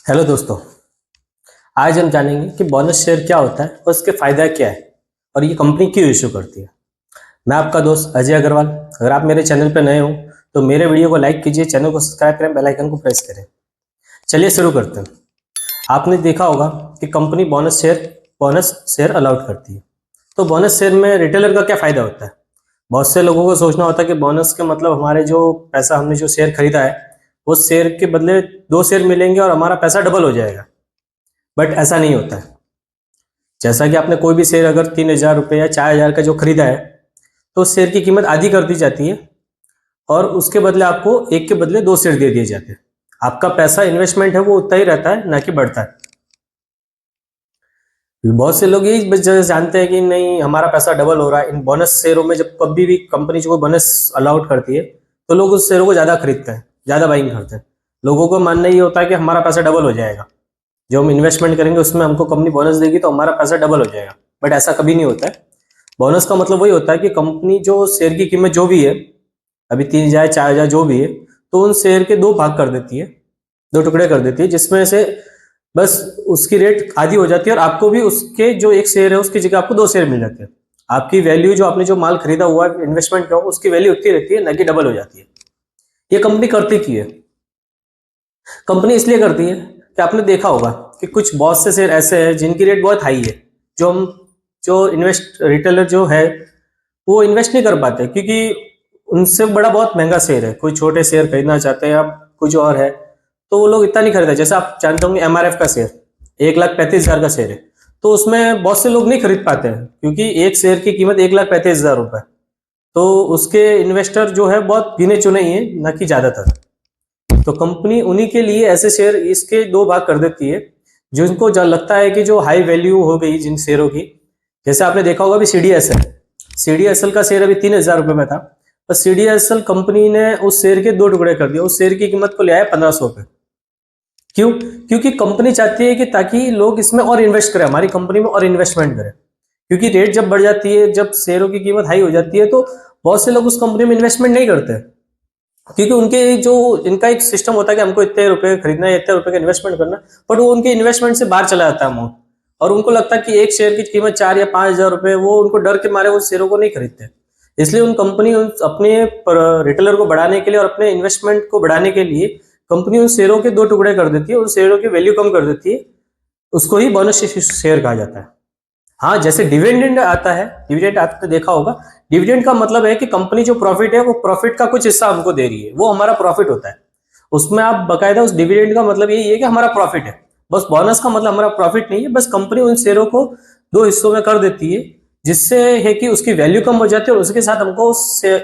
Hello दोस्तों। आज हम जानेंगे कि बोनस शेयर क्या होता है और इसके फायदा क्या है और ये कंपनी क्यों इशू करती है। मैं आपका दोस्त अजय अग्रवाल। अगर आप मेरे चैनल पर नए हो तो मेरे वीडियो को लाइक कीजिए, चैनल को सब्सक्राइब करें, बेल आइकन को प्रेस करें। चलिए शुरू करते हैं। आपने देखा होगा कि कंपनी बोनस शेयर अलाउड करती है। तो बोनस शेयर में रिटेलर का क्या फायदा होता है? बहुत से लोगों को सोचना होता है कि बोनस के मतलब हमारे जो पैसा हमने जो शेयर खरीदा है वो शेयर के बदले 2 शेयर मिलेंगे और हमारा पैसा डबल हो जाएगा। बट ऐसा नहीं होता है। जैसा कि आपने कोई भी शेयर अगर 3,000 रुपये या 4,000 का जो खरीदा है तो उस शेयर की कीमत आधी कर दी जाती है और उसके बदले आपको एक के बदले 2 शेयर दे दिए जाते हैं। आपका पैसा इन्वेस्टमेंट है वो उतना ही रहता है, ना कि बढ़ता है। बहुत से लोग यही बस जानते हैं कि नहीं हमारा पैसा डबल हो रहा है इन बोनस शेयरों में। जब कभी भी कंपनी जो बोनस अलाउड करती है तो लोग उस शेयरों को ज़्यादा खरीदते हैं, ज़्यादा बाइंग करते हैं। लोगों को मानना ये होता है कि हमारा पैसा डबल हो जाएगा, जो हम इन्वेस्टमेंट करेंगे उसमें हमको कंपनी बोनस देगी तो हमारा पैसा डबल हो जाएगा। बट ऐसा कभी नहीं होता है। बोनस का मतलब वही होता है कि कंपनी जो शेयर की कीमत जो भी है, अभी 3,000 4,000 जो भी है, तो उन शेयर के 2 भाग कर देती है, 2 टुकड़े कर देती है, जिसमें से बस उसकी रेट आधी हो जाती है और आपको भी उसके जो 1 शेयर है उसकी जगह आपको 2 शेयर मिल जाते हैं। आपकी वैल्यू जो आपने जो माल खरीदा हुआ है इन्वेस्टमेंट का उसकी वैल्यू उतनी रहती है, ना कि डबल हो जाती है। ये कंपनी करती की है? कंपनी इसलिए करती है कि आपने देखा होगा कि कुछ बहुत से शेयर ऐसे हैं जिनकी रेट बहुत हाई है, जो इन्वेस्ट रिटेलर जो है वो इन्वेस्ट नहीं कर पाते, क्योंकि उनसे बड़ा बहुत महंगा शेयर है। कोई छोटे शेयर खरीदना चाहते हैं या कुछ और है तो वो लोग इतना नहीं खरीदते। जैसे आप जानते होंगे MRF का शेयर 1,35,000 का शेयर है, तो उसमें बहुत से लोग नहीं खरीद पाते हैं क्योंकि एक शेयर की कीमत 1,35,000 रुपये। तो उसके इन्वेस्टर जो है बहुत गिने चुने ही है, ना कि ज्यादातर। तो कंपनी उन्हीं के लिए ऐसे शेयर इसके 2 भाग कर देती है जिनको लगता है कि जो हाई वैल्यू हो गई जिन शेयरों की। जैसे आपने देखा होगा अभी CDSL का शेयर अभी 3,000 रुपये में था, तो CDSL कंपनी ने उस शेयर के 2 टुकड़े कर दिए, उस शेयर की कीमत को ले आया 1,500 पे। क्यों? क्योंकि कंपनी चाहती है कि ताकि लोग इसमें और इन्वेस्ट करें, हमारी कंपनी में और इन्वेस्टमेंट करें। क्योंकि रेट जब बढ़ जाती है, जब शेयरों की कीमत हाई हो जाती है, तो बहुत से लोग उस कंपनी में इन्वेस्टमेंट नहीं करते, क्योंकि उनके जो इनका एक सिस्टम होता है कि हमको इतने रुपए खरीदना है, इतने रुपए का इन्वेस्टमेंट करना, बट वो उनके इन्वेस्टमेंट से बाहर चला जाता है अमाउंट। और उनको लगता है कि एक शेयर की कीमत 4 या 5,000 रुपए, वो उनको डर के मारे उस शेयरों को नहीं खरीदते। इसलिए उन कंपनी अपने रिटेलर को बढ़ाने के लिए और अपने इन्वेस्टमेंट को बढ़ाने के लिए कंपनी उन शेयरों के 2 टुकड़े कर देती है, उन शेयरों की वैल्यू कम कर देती है। उसको ही बोनस शेयर कहा जाता है। हाँ, जैसे डिविडेंड आता है, डिविडेंड आपने देखा होगा। डिविडेंड का मतलब है कि कंपनी जो प्रॉफिट है वो प्रॉफिट का कुछ हिस्सा हमको दे रही है, वो हमारा प्रॉफिट होता है। उसमें आप बकायदा उस डिविडेंड का मतलब यही है कि हमारा प्रॉफिट है। बस बोनस का मतलब हमारा प्रॉफिट नहीं है, बस कंपनी उन शेयरों को 2 हिस्सों में कर देती है, जिससे है कि उसकी वैल्यू कम हो जाती है और उसके साथ हमको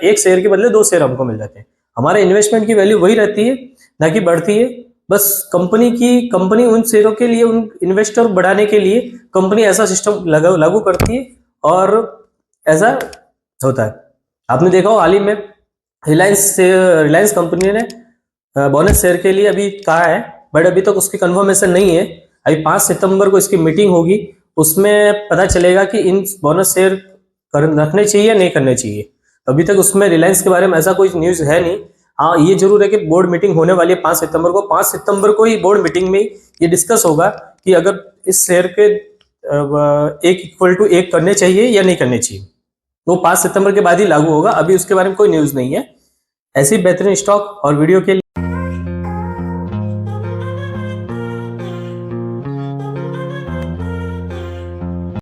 एक शेयर के बदले 2 शेयर हमको मिल जाते हैं। हमारे इन्वेस्टमेंट की वैल्यू वही रहती है, ना कि बढ़ती है। बस कंपनी उन शेयरों के लिए, उन इन्वेस्टर बढ़ाने के लिए कंपनी ऐसा सिस्टम लागू करती है और ऐसा होता है। आपने देखा हो हाल ही में रिलायंस कंपनी ने बोनस शेयर के लिए अभी कहा है, बट अभी तक उसकी कंफर्मेशन नहीं है। अभी 5 सितंबर को इसकी मीटिंग होगी, उसमें पता चलेगा कि इन बोनस शेयर रखने चाहिए या नहीं करने चाहिए। अभी तक उसमें रिलायंस के बारे में ऐसा कोई न्यूज है नहीं। हाँ, ये जरूर है कि बोर्ड मीटिंग होने वाली है 5 सितंबर को। 5 सितंबर को ही बोर्ड मीटिंग में ये डिस्कस होगा कि अगर इस शेयर के 1 = 1 करने चाहिए या नहीं करने चाहिए। वो 5 सितंबर के बाद ही लागू होगा, अभी उसके बारे में कोई न्यूज नहीं है। ऐसी बेहतरीन स्टॉक और वीडियो के लिए